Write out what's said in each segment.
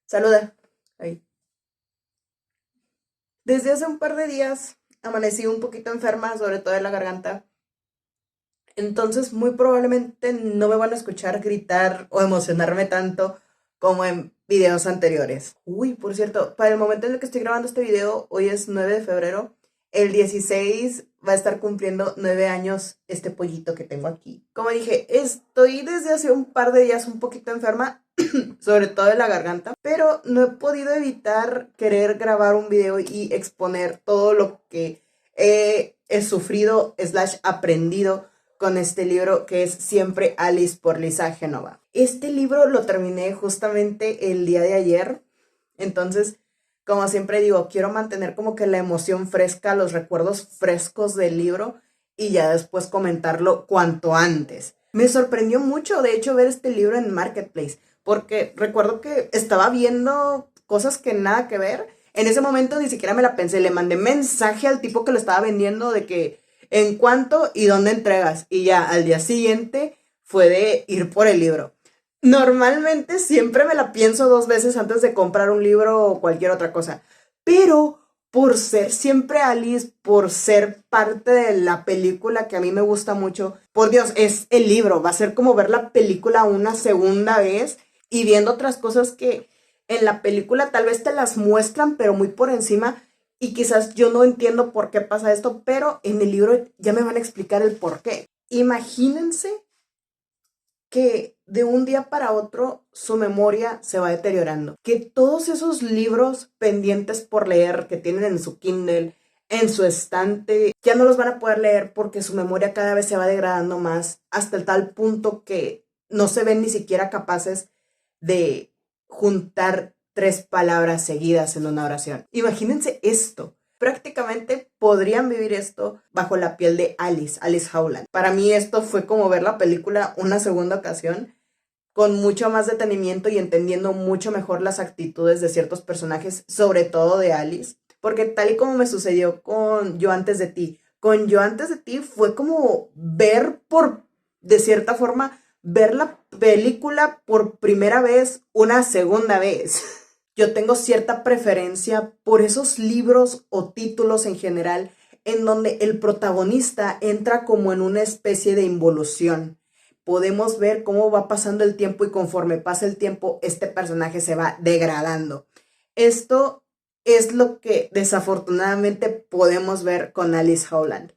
Saluda. Ahí. Desde hace un par de días amanecí un poquito enferma, sobre todo de la garganta. Entonces, muy probablemente no me van a escuchar gritar o emocionarme tanto como en videos anteriores. Uy, por cierto, para el momento en el que estoy grabando este video, hoy es 9 de febrero. El 16 va a estar cumpliendo 9 años este pollito que tengo aquí. Como dije, estoy desde hace un par de días un poquito enferma, sobre todo de la garganta, pero no he podido evitar querer grabar un video y exponer todo lo que he sufrido slash aprendido con este libro que es Siempre Alice por Lisa Genova. Este libro lo terminé justamente el día de ayer, entonces, como siempre digo, quiero mantener como que la emoción fresca, los recuerdos frescos del libro y ya después comentarlo cuanto antes. Me sorprendió mucho, de hecho, ver este libro en Marketplace, porque recuerdo que estaba viendo cosas que nada que ver. En ese momento ni siquiera me la pensé, le mandé mensaje al tipo que lo estaba vendiendo de que en cuánto y dónde entregas. Y ya al día siguiente fue de ir por el libro. Normalmente siempre me la pienso dos veces antes de comprar un libro o cualquier otra cosa. Pero por ser siempre Alice, por ser parte de la película que a mí me gusta mucho, por Dios, es el libro. Va a ser como ver la película una segunda vez y viendo otras cosas que en la película tal vez te las muestran, pero muy por encima. Y quizás yo no entiendo por qué pasa esto, pero en el libro ya me van a explicar el por qué. Imagínense que de un día para otro su memoria se va deteriorando. Que todos esos libros pendientes por leer que tienen en su Kindle, en su estante, ya no los van a poder leer porque su memoria cada vez se va degradando más hasta el tal punto que no se ven ni siquiera capaces de juntar tres palabras seguidas en una oración. Imagínense esto. Prácticamente podrían vivir esto bajo la piel de Alice Howland. Para mí esto fue como ver la película una segunda ocasión, con mucho más detenimiento y entendiendo mucho mejor las actitudes de ciertos personajes, sobre todo de Alice. Porque tal y como me sucedió con Yo antes de ti, con Yo antes de ti fue como ver de cierta forma, ver la película por primera vez una segunda vez. Yo tengo cierta preferencia por esos libros o títulos en general en donde el protagonista entra como en una especie de involución. Podemos ver cómo va pasando el tiempo y conforme pasa el tiempo, este personaje se va degradando. Esto es lo que desafortunadamente podemos ver con Alice Howland,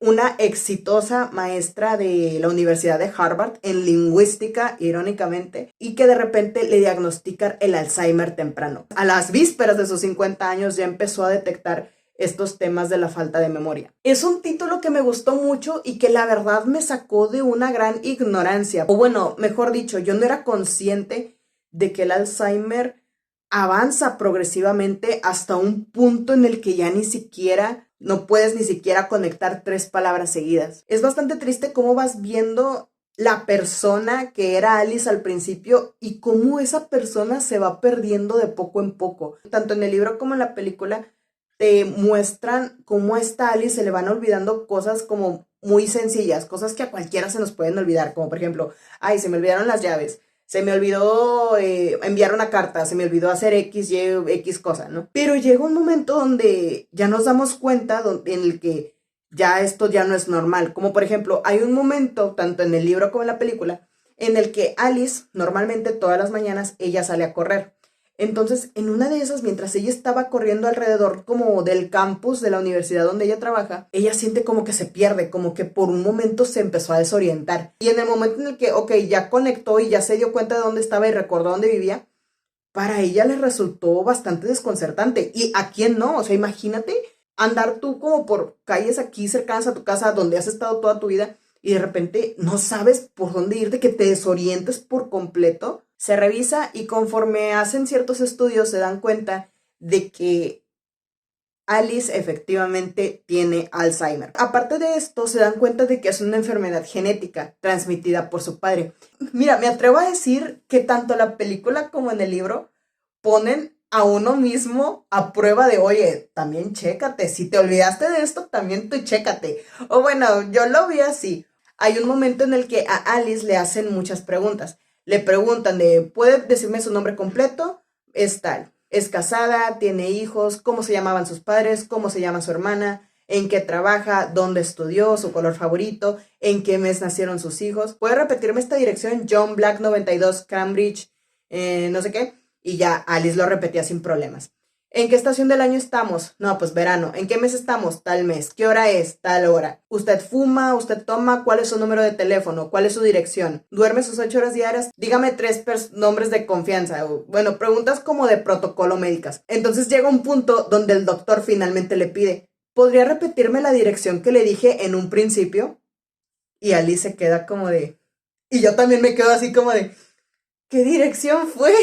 una exitosa maestra de la Universidad de Harvard en lingüística, irónicamente, y que de repente le diagnostican el Alzheimer temprano. A las vísperas de sus 50 años ya empezó a detectar estos temas de la falta de memoria. Es un título que me gustó mucho y que la verdad me sacó de una gran ignorancia. O bueno, mejor dicho, yo no era consciente de que el Alzheimer avanza progresivamente hasta un punto en el que ya ni siquiera, no puedes ni siquiera conectar tres palabras seguidas. Es bastante triste cómo vas viendo la persona que era Alice al principio y cómo esa persona se va perdiendo de poco en poco. Tanto en el libro como en la película te muestran cómo a esta Alice se le van olvidando cosas como muy sencillas, cosas que a cualquiera se nos pueden olvidar, como por ejemplo, ay, se me olvidaron las llaves, se me olvidó enviar una carta, se me olvidó hacer X, Y, X cosa, ¿no? Pero llega un momento donde ya nos damos cuenta en el que ya esto ya no es normal. Como por ejemplo, hay un momento, tanto en el libro como en la película, en el que Alice, normalmente todas las mañanas, ella sale a correr. Entonces, en una de esas, mientras ella estaba corriendo alrededor como del campus de la universidad donde ella trabaja, ella siente como que se pierde, como que por un momento se empezó a desorientar. Y en el momento en el que, ok, ya conectó y ya se dio cuenta de dónde estaba y recordó dónde vivía, para ella le resultó bastante desconcertante. ¿Y a quién no? O sea, imagínate andar tú como por calles aquí cercanas a tu casa donde has estado toda tu vida y de repente no sabes por dónde irte, que te desorientes por completo. Se revisa y conforme hacen ciertos estudios se dan cuenta de que Alice efectivamente tiene Alzheimer. Aparte de esto, se dan cuenta de que es una enfermedad genética transmitida por su padre. Mira, me atrevo a decir que tanto la película como en el libro ponen a uno mismo a prueba de, oye, también chécate, si te olvidaste de esto, también tú chécate. O bueno, yo lo vi así. Hay un momento en el que a Alice le hacen muchas preguntas. Le preguntan de, ¿puede decirme su nombre completo? es tal. Es casada, tiene hijos, cómo se llamaban sus padres, cómo se llama su hermana, en qué trabaja, dónde estudió, su color favorito, en qué mes nacieron sus hijos. Puede repetirme esta dirección, John Black 92, Cambridge, no sé qué, y ya Alice lo repetía sin problemas. ¿En qué estación del año estamos? No, pues verano. ¿En qué mes estamos? Tal mes. ¿Qué hora es? Tal hora. ¿Usted fuma? ¿Usted toma? ¿Cuál es su número de teléfono? ¿Cuál es su dirección? ¿Duerme sus 8 horas diarias? Dígame 3 nombres de confianza. Bueno, preguntas como de protocolo médicas. Entonces llega un punto donde el doctor finalmente le pide, ¿podría repetirme la dirección que le dije en un principio? Y Alice se queda como de... Y yo también me quedo así como de... ¿Qué dirección fue?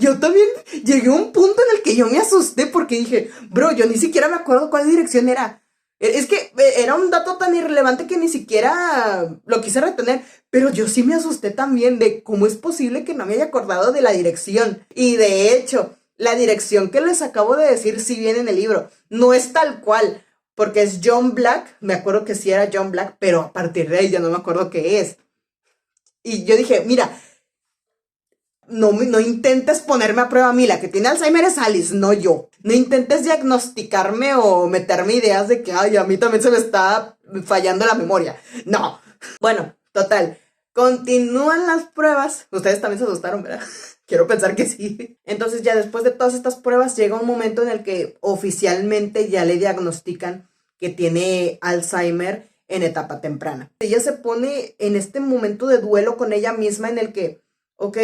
Yo también llegué a un punto en el que yo me asusté porque dije, bro, yo ni siquiera me acuerdo cuál dirección era. Es que era un dato tan irrelevante que ni siquiera lo quise retener, pero yo sí me asusté también de cómo es posible que no me haya acordado de la dirección. Y de hecho, la dirección que les acabo de decir sí viene en el libro, no es tal cual, porque es John Black, me acuerdo que sí era John Black, pero a partir de ahí ya no me acuerdo qué es. Y yo dije, mira, no intentes ponerme a prueba a mí, la que tiene Alzheimer es Alice, no yo. No intentes diagnosticarme o meterme ideas de que, ay, a mí también se me está fallando la memoria. No. Bueno, total. Continúan las pruebas. Ustedes también se asustaron, ¿verdad? Quiero pensar que sí. Entonces ya después de todas estas pruebas llega un momento en el que oficialmente ya le diagnostican que tiene Alzheimer en etapa temprana. Ella se pone en este momento de duelo con ella misma en el que, ok,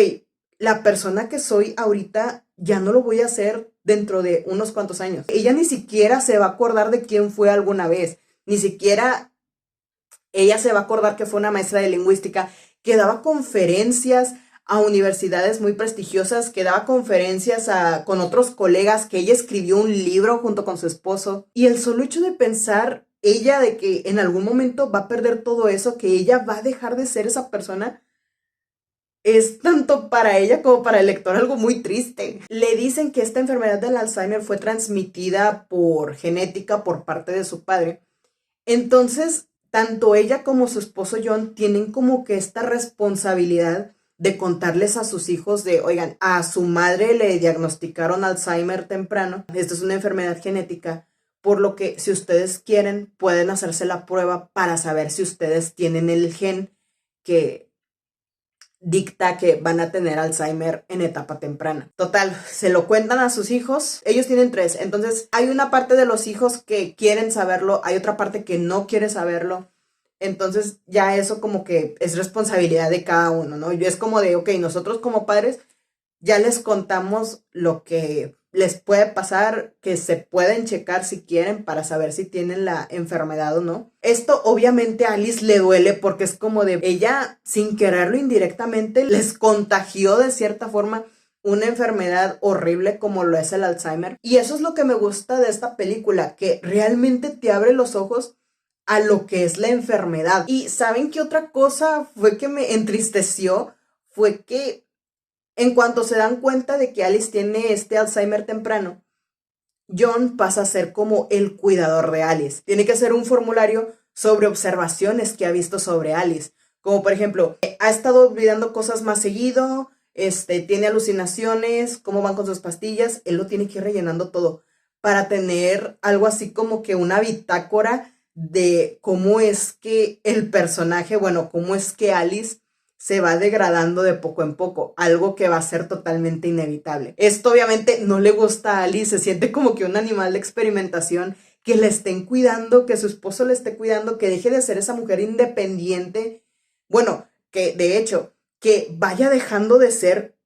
la persona que soy ahorita ya no lo voy a hacer dentro de unos cuantos años. Ella ni siquiera se va a acordar de quién fue alguna vez, ni siquiera ella se va a acordar que fue una maestra de lingüística que daba conferencias a universidades muy prestigiosas, que daba conferencias con otros colegas, que ella escribió un libro junto con su esposo. Y el solo hecho de pensar ella de que en algún momento va a perder todo eso, que ella va a dejar de ser esa persona, es tanto para ella como para el lector algo muy triste. Le dicen que esta enfermedad del Alzheimer fue transmitida por genética por parte de su padre. Entonces, tanto ella como su esposo John tienen como que esta responsabilidad de contarles a sus hijos de, oigan, a su madre le diagnosticaron Alzheimer temprano. Esto es una enfermedad genética, por lo que si ustedes quieren, pueden hacerse la prueba para saber si ustedes tienen el gen que dicta que van a tener Alzheimer en etapa temprana. Total, se lo cuentan a sus hijos. Ellos tienen 3. Entonces, hay una parte de los hijos que quieren saberlo, hay otra parte que no quiere saberlo. Entonces, ya eso como que es responsabilidad de cada uno, ¿no? Y es como de, ok, nosotros como padres ya les contamos lo que les puede pasar, que se pueden checar si quieren para saber si tienen la enfermedad o no. Esto obviamente a Alice le duele porque es como de ella, sin quererlo indirectamente, les contagió de cierta forma una enfermedad horrible como lo es el Alzheimer. Y eso es lo que me gusta de esta película, que realmente te abre los ojos a lo que es la enfermedad. Y ¿saben qué otra cosa fue que me entristeció? Fue que en cuanto se dan cuenta de que Alice tiene este Alzheimer temprano, John pasa a ser como el cuidador de Alice. Tiene que hacer un formulario sobre observaciones que ha visto sobre Alice. Como por ejemplo, ha estado olvidando cosas más seguido, tiene alucinaciones, cómo van con sus pastillas. Él lo tiene que ir rellenando todo para tener algo así como que una bitácora de cómo es que el personaje, bueno, cómo es que Alice se va degradando de poco en poco, algo que va a ser totalmente inevitable. Esto obviamente no le gusta a Alice, se siente como que un animal de experimentación, que le estén cuidando, que su esposo le esté cuidando, que deje de ser esa mujer independiente. Bueno, que de hecho, que vaya dejando de ser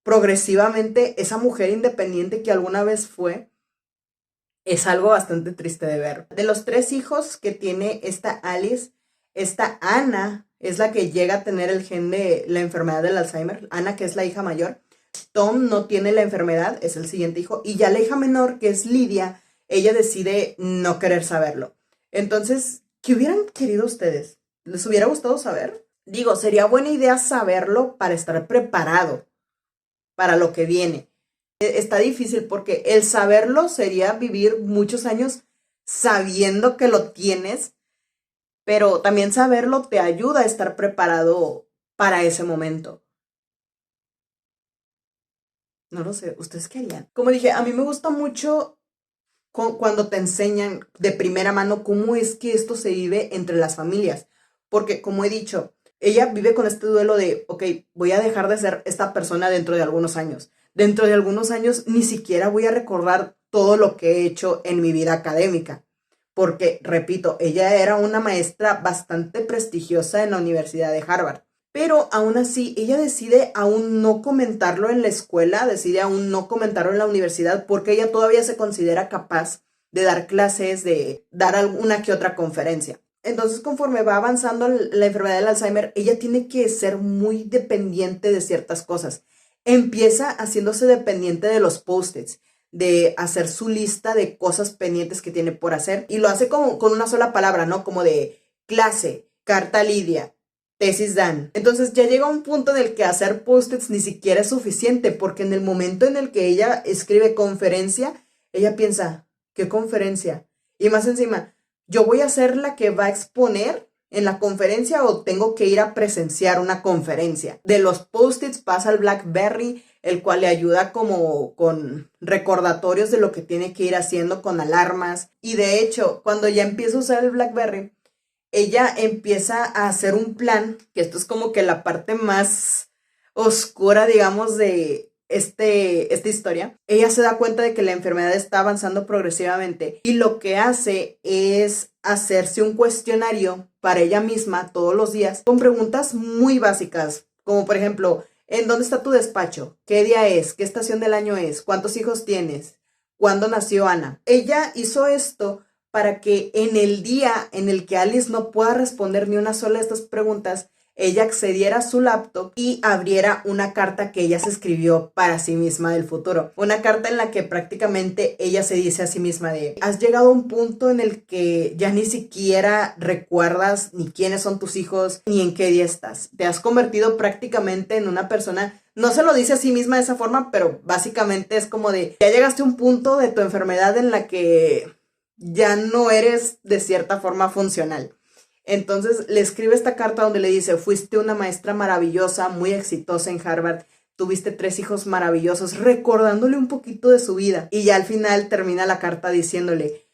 progresivamente esa mujer independiente que alguna vez fue, es algo bastante triste de ver. De los 3 hijos que tiene esta Alice, esta Ana es la que llega a tener el gen de la enfermedad del Alzheimer. Ana, que es la hija mayor. Tom no tiene la enfermedad, es el siguiente hijo. Y ya la hija menor, que es Lidia, ella decide no querer saberlo. Entonces, ¿qué hubieran querido ustedes? ¿Les hubiera gustado saber? Digo, sería buena idea saberlo para estar preparado para lo que viene. Está difícil porque el saberlo sería vivir muchos años sabiendo que lo tienes, pero también saberlo te ayuda a estar preparado para ese momento. No lo sé, ¿ustedes qué harían? Como dije, a mí me gusta mucho cuando te enseñan de primera mano cómo es que esto se vive entre las familias. Porque, como he dicho, ella vive con este duelo de, ok, voy a dejar de ser esta persona dentro de algunos años. Dentro de algunos años ni siquiera voy a recordar todo lo que he hecho en mi vida académica. Porque, repito, ella era una maestra bastante prestigiosa en la Universidad de Harvard. Pero aún así, ella decide aún no comentarlo en la escuela, decide aún no comentarlo en la universidad, porque ella todavía se considera capaz de dar clases, de dar alguna que otra conferencia. Entonces, conforme va avanzando la enfermedad del Alzheimer, ella tiene que ser muy dependiente de ciertas cosas. Empieza haciéndose dependiente de los post-its, de hacer su lista de cosas pendientes que tiene por hacer, y lo hace como con una sola palabra, ¿no? Como de clase, carta a Lidia, tesis Dan. Entonces ya llega un punto en el que hacer post-its ni siquiera es suficiente, porque en el momento en el que ella escribe conferencia, ella piensa, ¿qué conferencia? Y más encima, ¿yo voy a ser la que va a exponer en la conferencia o tengo que ir a presenciar una conferencia? De los post-its pasa al BlackBerry, el cual le ayuda como con recordatorios de lo que tiene que ir haciendo, con alarmas. Y de hecho, cuando ya empieza a usar el BlackBerry, ella empieza a hacer un plan, que esto es como que la parte más oscura, digamos, de esta historia. Ella se da cuenta de que la enfermedad está avanzando progresivamente y lo que hace es hacerse un cuestionario para ella misma todos los días con preguntas muy básicas, como por ejemplo, ¿en dónde está tu despacho? ¿Qué día es? ¿Qué estación del año es? ¿Cuántos hijos tienes? ¿Cuándo nació Ana? Ella hizo esto para que en el día en el que Alice no pueda responder ni una sola de estas preguntas, ella accediera a su laptop y abriera una carta que ella se escribió para sí misma del futuro. Una carta en la que prácticamente ella se dice a sí misma de, has llegado a un punto en el que ya ni siquiera recuerdas ni quiénes son tus hijos ni en qué día estás. Te has convertido prácticamente en una persona, no se lo dice a sí misma de esa forma, pero básicamente es como de, ya llegaste a un punto de tu enfermedad en la que ya no eres de cierta forma funcional. Entonces le escribe esta carta donde le dice, fuiste una maestra maravillosa, muy exitosa en Harvard, tuviste 3 hijos maravillosos, recordándole un poquito de su vida. Y ya al final termina la carta diciéndole,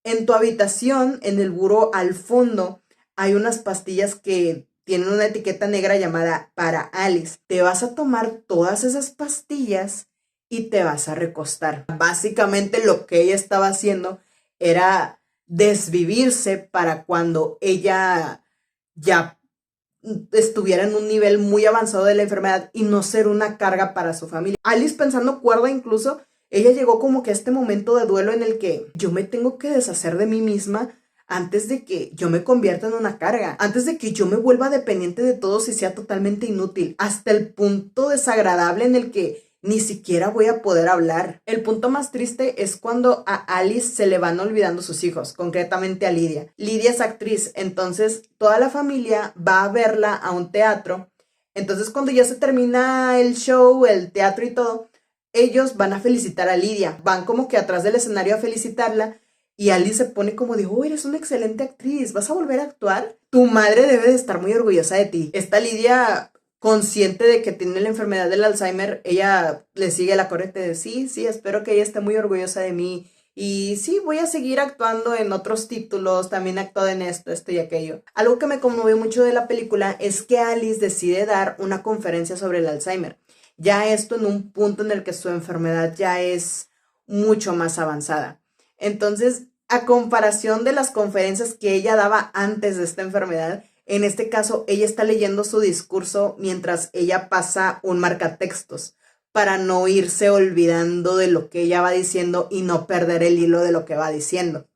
en tu habitación, en el buró al fondo, hay unas pastillas que tienen una etiqueta negra llamada para Alice. Te vas a tomar todas esas pastillas y te vas a recostar. Básicamente lo que ella estaba haciendo era desvivirse para cuando ella ya estuviera en un nivel muy avanzado de la enfermedad y no ser una carga para su familia. Alice, pensando cuerda, incluso ella llegó como que a este momento de duelo en el que yo me tengo que deshacer de mí misma antes de que yo me convierta en una carga, antes de que yo me vuelva dependiente de todos y sea totalmente inútil, hasta el punto desagradable en el que ni siquiera voy a poder hablar. El punto más triste es cuando a Alice se le van olvidando sus hijos, concretamente a Lidia. Lidia es actriz, entonces toda la familia va a verla a un teatro. Entonces cuando ya se termina el show, el teatro y todo, ellos van a felicitar a Lidia. Van como que atrás del escenario a felicitarla y Alice se pone como de, oh, eres una excelente actriz, ¿vas a volver a actuar? Tu madre debe de estar muy orgullosa de ti. Esta Lidia, consciente de que tiene la enfermedad del Alzheimer, ella le sigue la corriente de sí, espero que ella esté muy orgullosa de mí y sí, voy a seguir actuando en otros títulos, también he actuado en esto y aquello. Algo que me conmovió mucho de la película es que Alice decide dar una conferencia sobre el Alzheimer, ya esto en un punto en el que su enfermedad ya es mucho más avanzada. Entonces, a comparación de las conferencias que ella daba antes de esta enfermedad, en este caso, ella está leyendo su discurso mientras ella pasa un marcatextos para no irse olvidando de lo que ella va diciendo y no perder el hilo de lo que va diciendo.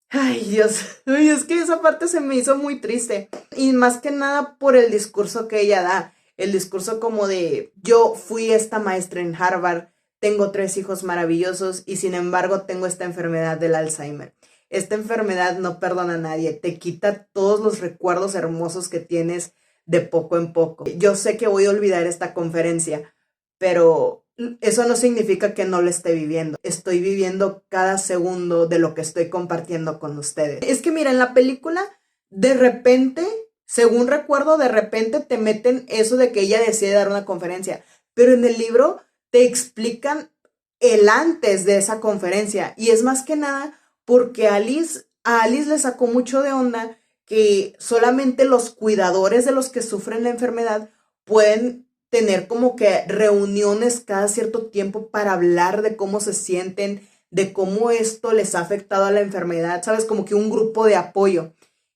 Ay, Dios, ay, es que esa parte se me hizo muy triste. Y más que nada por el discurso que ella da. El discurso como de, yo fui esta maestra en Harvard, tengo 3 hijos maravillosos y sin embargo tengo esta enfermedad del Alzheimer. Esta enfermedad no perdona a nadie, te quita todos los recuerdos hermosos que tienes de poco en poco. Yo sé que voy a olvidar esta conferencia, pero eso no significa que no lo esté viviendo. Estoy viviendo cada segundo de lo que estoy compartiendo con ustedes. Es que mira, en la película, de repente, según recuerdo, de repente te meten eso de que ella decide dar una conferencia. pero en el libro te explican el antes de esa conferencia y es más que nada porque a Alice le sacó mucho de onda que solamente los cuidadores de los que sufren la enfermedad pueden tener como que reuniones cada cierto tiempo para hablar de cómo se sienten, de cómo esto les ha afectado a la enfermedad, ¿sabes? Como que un grupo de apoyo.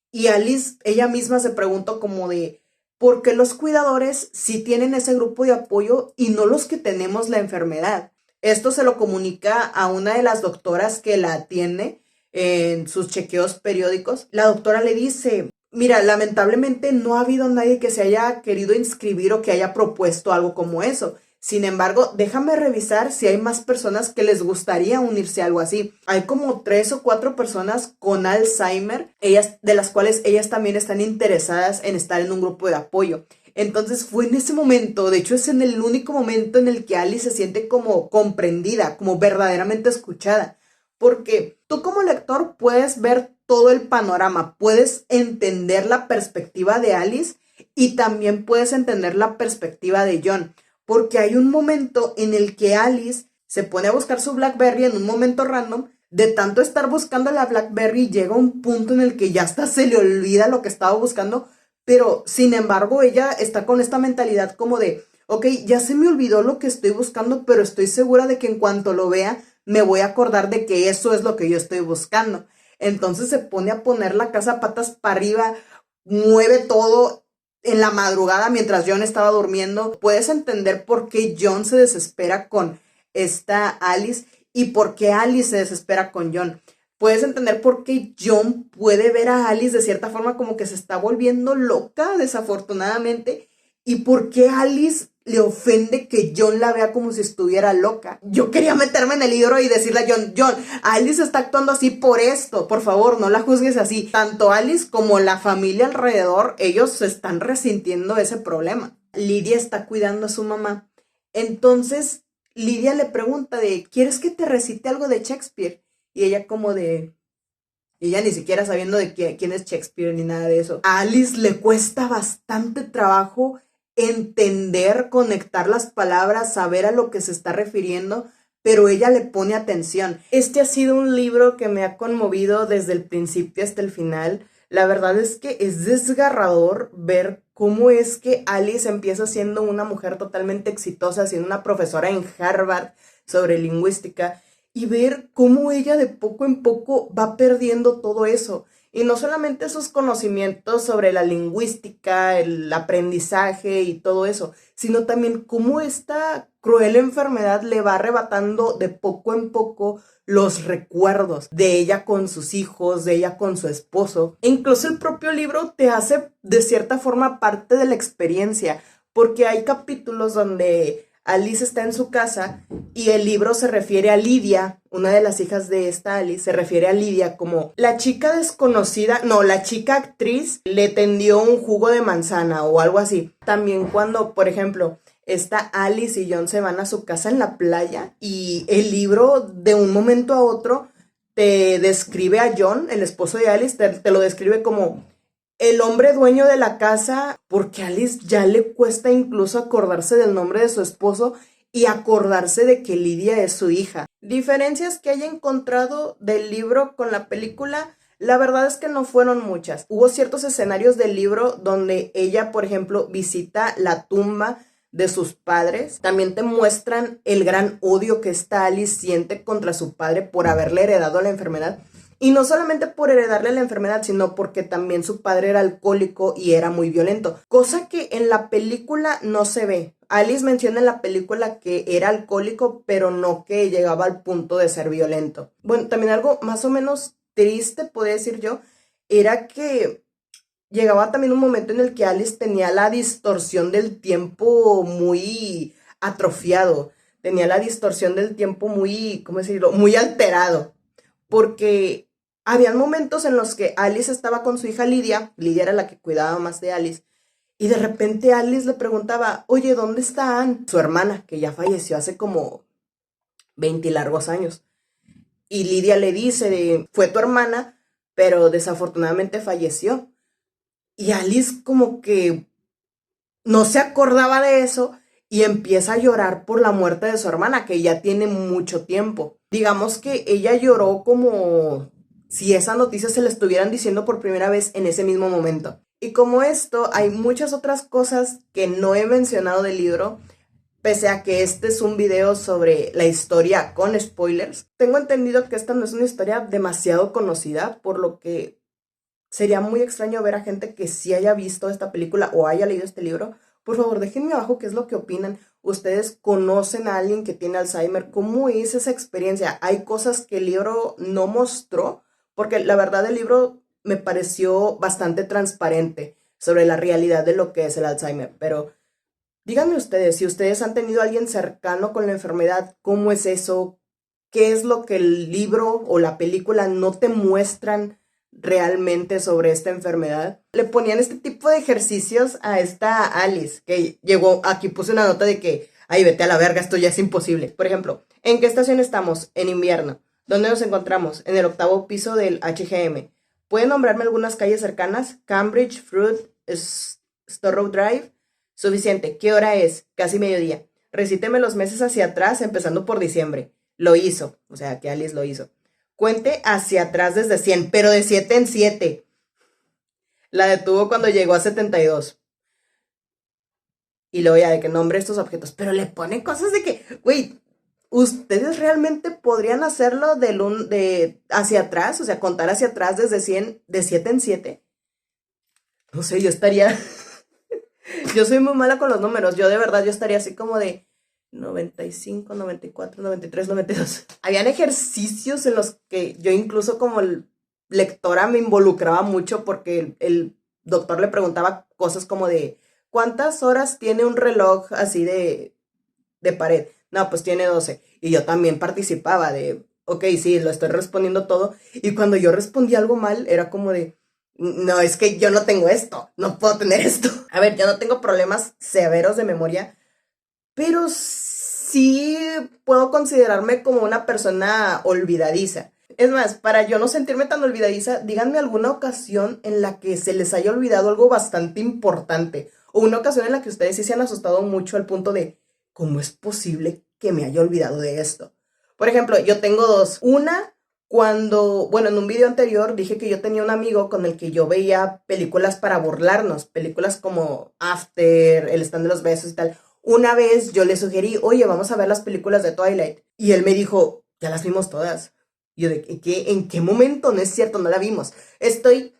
Y Alice, ella misma se preguntó como de, ¿por qué los cuidadores sí tienen ese grupo de apoyo y no los que tenemos la enfermedad? Esto se lo comunica a una de las doctoras que la atiende en sus chequeos periódicos. La doctora le dice, mira, lamentablemente no ha habido nadie que se haya querido inscribir o que haya propuesto algo como eso. Sin embargo, déjame revisar si hay más personas que les gustaría unirse a algo así. Hay como 3 o 4 personas con Alzheimer, ellas, de las cuales ellas también están interesadas en estar en un grupo de apoyo. Entonces fue en ese momento, de hecho es en el único momento en el que Alice se siente como comprendida, como verdaderamente escuchada. Porque tú como lector puedes ver todo el panorama, puedes entender la perspectiva de Alice y también puedes entender la perspectiva de John. Porque hay un momento en el que Alice se pone a buscar su BlackBerry en un momento random. De tanto estar buscando la BlackBerry, llega un punto en el que ya hasta se le olvida lo que estaba buscando, pero sin embargo ella está con esta mentalidad como de, ok, ya se me olvidó lo que estoy buscando, pero estoy segura de que en cuanto lo vea, me voy a acordar de que eso es lo que yo estoy buscando. Entonces se pone a poner la casa patas para arriba, mueve todo en la madrugada mientras John estaba durmiendo. Puedes entender por qué John se desespera con esta Alice y por qué Alice se desespera con John. Puedes entender por qué John puede ver a Alice de cierta forma como que se está volviendo loca, desafortunadamente, y por qué Alice le ofende que John la vea como si estuviera loca. Yo quería meterme en el libro y decirle a John, John, Alice está actuando así por esto, por favor, no la juzgues así. Tanto Alice como la familia alrededor, ellos se están resintiendo ese problema. Lidia está cuidando a su mamá. Entonces, Lidia le pregunta de, ¿quieres que te recite algo de Shakespeare? Y ella como de, ella ni siquiera sabiendo de quién es Shakespeare ni nada de eso. A Alice le cuesta bastante trabajo entender, conectar las palabras, saber a lo que se está refiriendo, pero ella le pone atención. Este ha sido un libro que me ha conmovido desde el principio hasta el final. La verdad es que es desgarrador ver cómo es que Alice empieza siendo una mujer totalmente exitosa, siendo una profesora en Harvard sobre lingüística, y ver cómo ella de poco en poco va perdiendo todo eso. Y no solamente esos conocimientos sobre la lingüística, el aprendizaje y todo eso, sino también cómo esta cruel enfermedad le va arrebatando de poco en poco los recuerdos de ella con sus hijos, de ella con su esposo. E incluso el propio libro te hace de cierta forma parte de la experiencia, porque hay capítulos donde Alice está en su casa y el libro se refiere a Lidia, una de las hijas de esta Alice, se refiere a Lidia como la chica desconocida, no, la chica actriz le tendió un jugo de manzana o algo así. También cuando, por ejemplo, esta Alice y John se van a su casa en la playa y el libro de un momento a otro te describe a John, el esposo de Alice, te lo describe como el hombre dueño de la casa, porque a Alice ya le cuesta incluso acordarse del nombre de su esposo y acordarse de que Lidia es su hija. Diferencias que haya encontrado del libro con la película, la verdad es que no fueron muchas. Hubo ciertos escenarios del libro donde ella, por ejemplo, visita la tumba de sus padres. También te muestran el gran odio que esta Alice siente contra su padre por haberle heredado la enfermedad. Y no solamente por heredarle la enfermedad, sino porque también su padre era alcohólico y era muy violento. Cosa que en la película no se ve. Alice menciona en la película que era alcohólico, pero no que llegaba al punto de ser violento. Bueno, también algo más o menos triste, podría decir yo, era que llegaba también un momento en el que Alice tenía la distorsión del tiempo muy atrofiado. Tenía la distorsión del tiempo muy, ¿cómo decirlo? Muy alterado. Porque habían momentos en los que Alice estaba con su hija Lidia, Lidia era la que cuidaba más de Alice, y de repente Alice le preguntaba, oye, ¿dónde está Anne? Su hermana, que ya falleció hace como 20 y largos años. Y Lidia le dice, fue tu hermana, pero desafortunadamente falleció. Y Alice como que no se acordaba de eso y empieza a llorar por la muerte de su hermana, que ya tiene mucho tiempo. Digamos que ella lloró como si esa noticia se la estuvieran diciendo por primera vez en ese mismo momento. Y como esto, hay muchas otras cosas que no he mencionado del libro, pese a que este es un video sobre la historia con spoilers. Tengo entendido que esta no es una historia demasiado conocida, por lo que sería muy extraño ver a gente que sí haya visto esta película o haya leído este libro. Por favor, déjenme abajo qué es lo que opinan. ¿Ustedes conocen a alguien que tiene Alzheimer? ¿Cómo es esa experiencia? ¿Hay cosas que el libro no mostró? Porque la verdad el libro me pareció bastante transparente sobre la realidad de lo que es el Alzheimer. Pero díganme ustedes, si ustedes han tenido a alguien cercano con la enfermedad, ¿cómo es eso? ¿Qué es lo que el libro o la película no te muestran realmente sobre esta enfermedad? Le ponían este tipo de ejercicios a esta Alice, que llegó, aquí puse una nota de que, ay, vete a la verga, esto ya es imposible. Por ejemplo, ¿en qué estación estamos? En invierno. ¿Dónde nos encontramos? En el 8º piso del HGM. ¿Pueden nombrarme algunas calles cercanas? Cambridge, Fruit, Storrow Drive. Suficiente. ¿Qué hora es? Casi mediodía. Recíteme los meses hacia atrás, empezando por diciembre. Lo hizo. O sea, que Alice lo hizo. Cuente hacia atrás desde 100, pero de 7 en 7. La detuvo cuando llegó a 72. Y luego ya de que nombre estos objetos. Pero le pone cosas de que, güey, ¿ustedes realmente podrían hacerlo de hacia atrás? O sea, contar hacia atrás desde 100, de 7 en 7. No sé, yo estaría... Yo soy muy mala con los números. Yo de verdad, yo estaría así como de 95, 94, 93, 92. Habían ejercicios en los que yo incluso como lectora me involucraba mucho porque el doctor le preguntaba cosas como de ¿cuántas horas tiene un reloj así de pared? No, pues tiene 12. Y yo también participaba de, ok, sí, lo estoy respondiendo todo. Y cuando yo respondía algo mal, era como de, no, es que yo no tengo esto, no puedo tener esto. A ver, yo no tengo problemas severos de memoria, pero sí puedo considerarme como una persona olvidadiza. Es más, para yo no sentirme tan olvidadiza, díganme alguna ocasión en la que se les haya olvidado algo bastante importante, o una ocasión en la que ustedes sí se han asustado mucho al punto de, ¿cómo es posible que me haya olvidado de esto? Por ejemplo, yo tengo dos. Una, cuando, bueno, en un video anterior dije que yo tenía un amigo con el que yo veía películas para burlarnos, películas como After, El stand de los besos y tal. Una vez yo le sugerí, oye, vamos a ver las películas de Twilight. Y él me dijo, ya las vimos todas. Y yo, ¿en qué momento? No es cierto, no la vimos. Estoy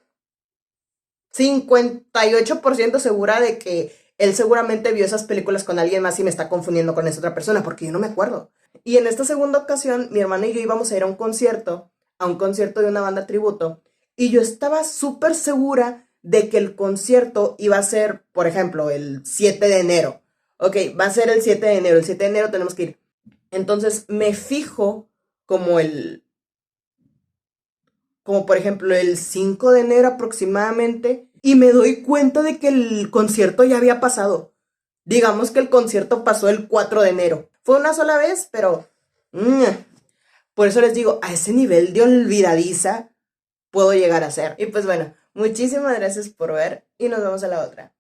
58% segura de que él seguramente vio esas películas con alguien más y me está confundiendo con esa otra persona, porque yo no me acuerdo. Y en esta segunda ocasión, mi hermana y yo íbamos a ir a un concierto de una banda tributo, y yo estaba súper segura de que el concierto iba a ser, por ejemplo, el 7 de enero. Ok, va a ser el 7 de enero, el 7 de enero tenemos que ir. Entonces me fijo como como por ejemplo el 5 de enero aproximadamente, y me doy cuenta de que el concierto ya había pasado. Digamos que el concierto pasó el 4 de enero. Fue una sola vez, pero... por eso les digo, a ese nivel de olvidadiza puedo llegar a ser. Y pues bueno, muchísimas gracias por ver y nos vemos a la otra.